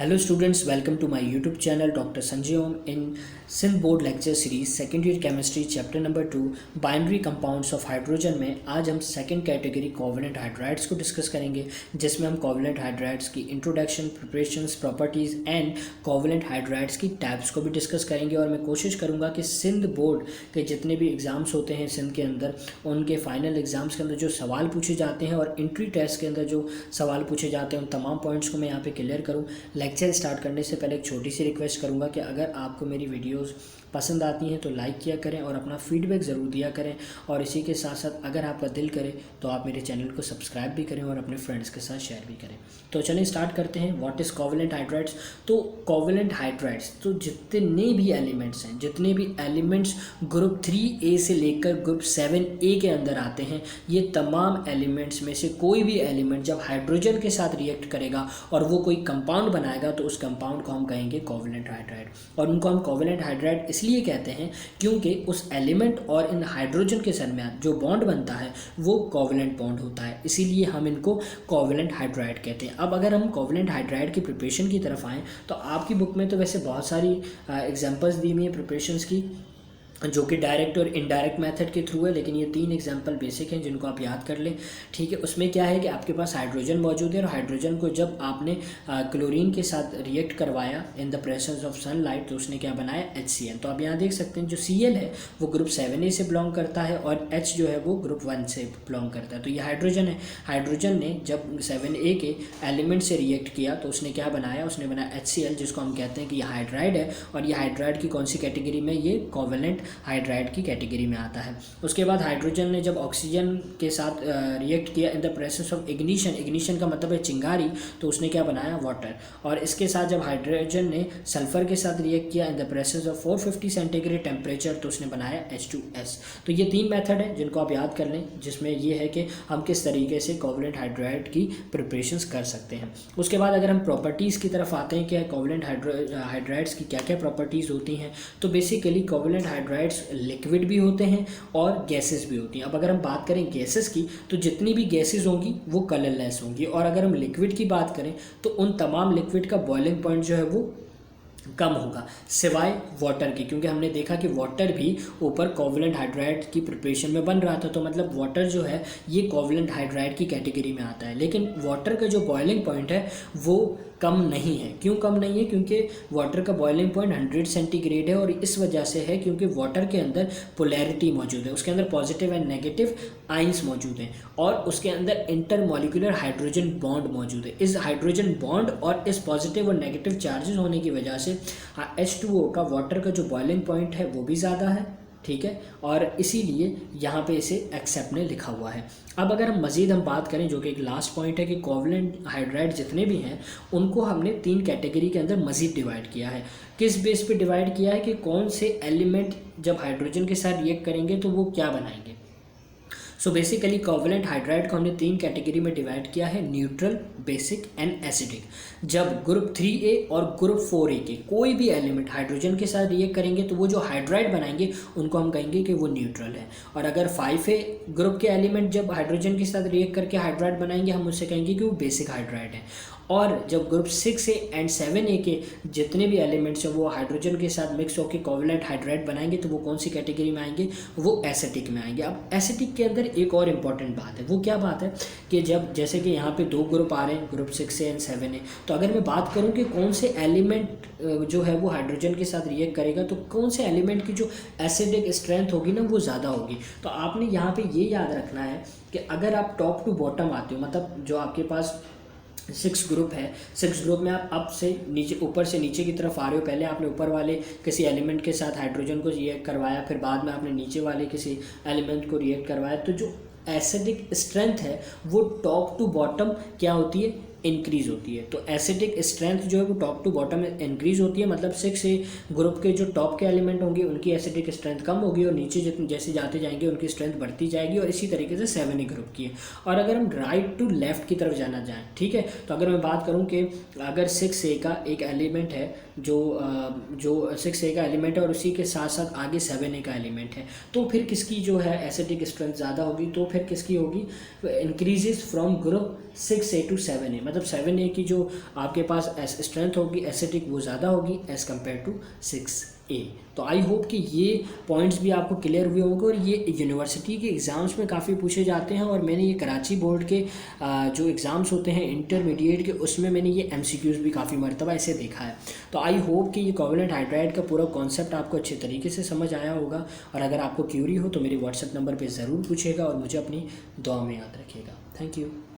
Hello students, welcome to my YouTube channel Dr. Sanjay Om in Synth Board Lecture Series Second Year Chemistry Chapter Number 2 Binary Compounds of Hydrogen में आज हम second category covalent hydrides को discuss करेंगे, जिसमें हम covalent hydrides की introduction, preparations, properties and covalent hydrides की types को भी डिस्कस करेंगे। और मैं कोशिश करूँगा कि सिंध बोर्ड के जितने भी एग्ज़ाम्स होते हैं सिंध के अंदर, उनके फाइनल एग्ज़ाम्स के अंदर जो सवाल पूछे जाते हैं और एंट्री टेस्ट के अंदर जो सवाल पूछे जाते हैं उन तमाम पॉइंट्स को मैं यहाँ पे क्लियर करूँ। लेक्चर स्टार्ट करने से पहले एक छोटी सी रिक्वेस्ट करूंगा कि अगर आपको मेरी वीडियोस पसंद आती हैं तो लाइक किया करें और अपना फीडबैक ज़रूर दिया करें। और इसी के साथ साथ अगर आपका दिल करे तो आप मेरे चैनल को सब्सक्राइब भी करें और अपने फ्रेंड्स के साथ शेयर भी करें। तो चलिए स्टार्ट करते हैं। What is covalent hydrides? तो कोवलेंट हाइड्राइड्स तो जितने भी एलिमेंट्स हैं, जितने भी एलिमेंट्स ग्रुप 3A से लेकर ग्रुप 7A के अंदर आते हैं, ये तमाम एलिमेंट्स में से कोई भी एलिमेंट जब हाइड्रोजन के साथ रिएक्ट करेगा और वो कोई कंपाउंड बनाएगा तो उस कंपाउंड को हम कहेंगे कोवलेंट हाइड्राइड। और उनको हम कोवलेंट हाइड्राइड इसलिए कहते हैं क्योंकि उस एलिमेंट और इन हाइड्रोजन के दरमियान जो बॉन्ड बनता है वो कोवलेंट बॉन्ड होता है, इसीलिए हम इनको कोवलेंट हाइड्राइड कहते हैं। अब अगर हम कोवलेंट हाइड्राइड की प्रिपरेशन की तरफ आएँ तो आपकी बुक में तो वैसे बहुत सारी एग्जांपल्स दी हुई हैं प्रिपरेशंस की, जो कि डायरेक्ट और इनडायरेक्ट मेथड के थ्रू है, लेकिन ये 3 एग्जांपल बेसिक हैं जिनको आप याद कर लें। ठीक है, उसमें क्या है कि आपके पास हाइड्रोजन मौजूद है और हाइड्रोजन को जब आपने क्लोरीन के साथ रिएक्ट करवाया in the presence of sunlight तो उसने क्या बनाया, HCl। तो आप यहाँ देख सकते हैं जो Cl है वो ग्रुप 7A से बिलोंग करता है और H जो है वो ग्रुप 1 से बिलोंग करता है। तो ये हाइड्रोजन है, हाइड्रोजन ने जब 7A के एलिमेंट से रिएक्ट किया तो उसने क्या बनाया, उसने बनाया HCl, जिसको हम कहते हैं कि ये हाइड्राइड है। और ये हाइड्राइड की कौन सी कैटेगरी में, ये कोवलेंट हाइड्राइड की कैटेगरी में आता है। उसके बाद हाइड्रोजन ने जब ऑक्सीजन के साथ रिएक्ट किया in the presence of ignition, ignition का मतलब है चिंगारी, तो उसने क्या बनाया, वाटर। और इसके साथ जब हाइड्रोजन ने सल्फर के साथ रिएक्ट किया in the presence of 450 centigrade temperature तो उसने बनाया H2S। तो ये 3 मेथड है जिनको आप याद कर लें, जिसमें ये है कि हम किस तरीके से कोवलेंट हाइड्राइड की प्रिपरेशंस कर सकते हैं। उसके बाद अगर हम प्रॉपर्टीज़ की तरफ आते हैं कि कोवलेंट हाइड्राइड्स की क्या क्या प्रॉपर्टीज़ होती हैं, तो बेसिकली कोवलेंट हाइड्राइड्स लिक्विड भी होते हैं और गैसेस भी होती हैं। अब अगर हम बात करें गैसेस की तो जितनी भी गैसेस होंगी वो कलरलेस होंगी, और अगर हम लिक्विड की बात करें तो उन तमाम लिक्विड का बॉइलिंग पॉइंट जो है वो कम होगा सिवाय वाटर की, क्योंकि हमने देखा कि वाटर भी ऊपर कोवलेंट हाइड्राइड की प्रिपरेशन में बन रहा था। तो मतलब वाटर जो है ये कोवलेंट हाइड्राइड की कैटेगरी में आता है, लेकिन वाटर का जो बॉइलिंग पॉइंट है वो कम नहीं है। क्यों कम नहीं है? क्योंकि वाटर का बॉइलिंग पॉइंट 100 सेंटीग्रेड है, और इस वजह से है क्योंकि वाटर के अंदर पोलैरिटी मौजूद है, उसके अंदर पॉजिटिव एंड नेगेटिव आइंस मौजूद हैं, और उसके अंदर इंटरमॉलिक्यूलर हाइड्रोजन बॉन्ड मौजूद है। इस हाइड्रोजन बॉन्ड और इस पॉजिटिव और नेगेटिव चार्जेस होने की वजह से H2O का वाटर का जो बॉइलिंग पॉइंट है वो भी ज़्यादा है। ठीक है, और इसीलिए यहाँ पे इसे एक्सेप्ट ने लिखा हुआ है। अब अगर हम मज़ीद बात करें, जो कि एक लास्ट पॉइंट है, कि कोवलेंट हाइड्राइड जितने भी हैं उनको हमने 3 कैटेगरी के अंदर मज़ीद डिवाइड किया है। किस बेस पे डिवाइड किया है कि कौन से एलिमेंट जब हाइड्रोजन के साथ रिएक्ट करेंगे तो वो क्या बनाएंगे। सो बेसिकली कोवलेंट हाइड्राइड को हमने 3 कैटेगरी में डिवाइड किया है, न्यूट्रल, बेसिक एंड एसिडिक। जब ग्रुप 3A और ग्रुप 4A के कोई भी एलिमेंट हाइड्रोजन के साथ रिएक्ट करेंगे तो वो जो हाइड्राइड बनाएंगे उनको हम कहेंगे कि वो न्यूट्रल है। और अगर 5A ग्रुप के एलिमेंट जब हाइड्रोजन के साथ रिएक्ट करके हाइड्राइड बनाएंगे हम उससे कहेंगे कि वो बेसिक हाइड्राइड है। और जब ग्रुप 6A एंड 7A के जितने भी एलिमेंट्स हैं वो हाइड्रोजन के साथ मिक्स होकर कोवलेंट हाइड्राइड बनाएंगे तो वो कौन सी कैटेगरी में आएंगे, वो एसिटिक में आएंगे। अब एसिटिक के अंदर एक और इम्पॉर्टेंट बात है, वो क्या बात है कि जब जैसे कि यहाँ पे 2 ग्रुप आ रहे हैं, ग्रुप 6A एंड 7A, तो अगर मैं बात करूँ कि कौन से एलिमेंट जो है वो हाइड्रोजन के साथ रिएक्ट करेगा तो कौन से एलिमेंट की जो एसिडिक स्ट्रेंथ होगी ना वो ज़्यादा होगी। तो आपने यहाँ पे ये याद रखना है कि अगर आप टॉप टू बॉटम आते हो, मतलब जो आपके पास 6 ग्रुप है, 6 ग्रुप में आप अप से नीचे, ऊपर से नीचे की तरफ आ रहे हो। पहले आपने ऊपर वाले किसी एलिमेंट के साथ हाइड्रोजन को रिएक्ट करवाया, फिर बाद में आपने नीचे वाले किसी एलिमेंट को रिएक्ट करवाया, तो जो एसिडिक स्ट्रेंथ है वो टॉप टू बॉटम क्या होती है, इंक्रीज़ होती है। तो एसिडिक स्ट्रेंथ जो है वो टॉप टू बॉटम में इंक्रीज़ होती है, मतलब 6A ग्रुप के जो टॉप के एलिमेंट होंगे उनकी एसिडिक स्ट्रेंथ कम होगी और नीचे जितने जैसे जाते जाएंगे उनकी स्ट्रेंथ बढ़ती जाएगी। और इसी तरीके से 7A ग्रुप की है। और अगर हम राइट टू लेफ्ट की तरफ जाना जाएँ, ठीक है, तो अगर मैं बात करूँ कि अगर 6A का एक एलिमेंट है जो 6A का एलिमेंट है और उसी के साथ साथ आगे 7A का एलिमेंट है, तो फिर किसकी जो है एसिडिक स्ट्रेंथ ज़्यादा होगी, तो फिर किसकी होगी, increases from group 6A to 7A। मतलब 7A की जो आपके पास स्ट्रेंथ होगी एसिटिक वो ज़्यादा होगी एज़ कम्पेयर टू 6A। तो आई होप कि ये पॉइंट्स भी आपको क्लियर हुए होंगे और ये यूनिवर्सिटी के एग्ज़ाम्स में काफ़ी पूछे जाते हैं। और मैंने ये कराची बोर्ड के जो एग्ज़ाम्स होते हैं इंटरमीडिएट के, उसमें मैंने ये MCQs भी काफ़ी मरतबा ऐसे देखा है। तो आई होप कि ये कोवेलेंट हाइड्राइड का पूरा कॉन्सेप्ट आपको अच्छे तरीके से समझ आया होगा। और अगर आपको क्यूरी हो तो मेरे व्हाट्सएप नंबर पर ज़रूर पूछेगा और मुझे अपनी दुआ में याद रखिएगा। Thank you.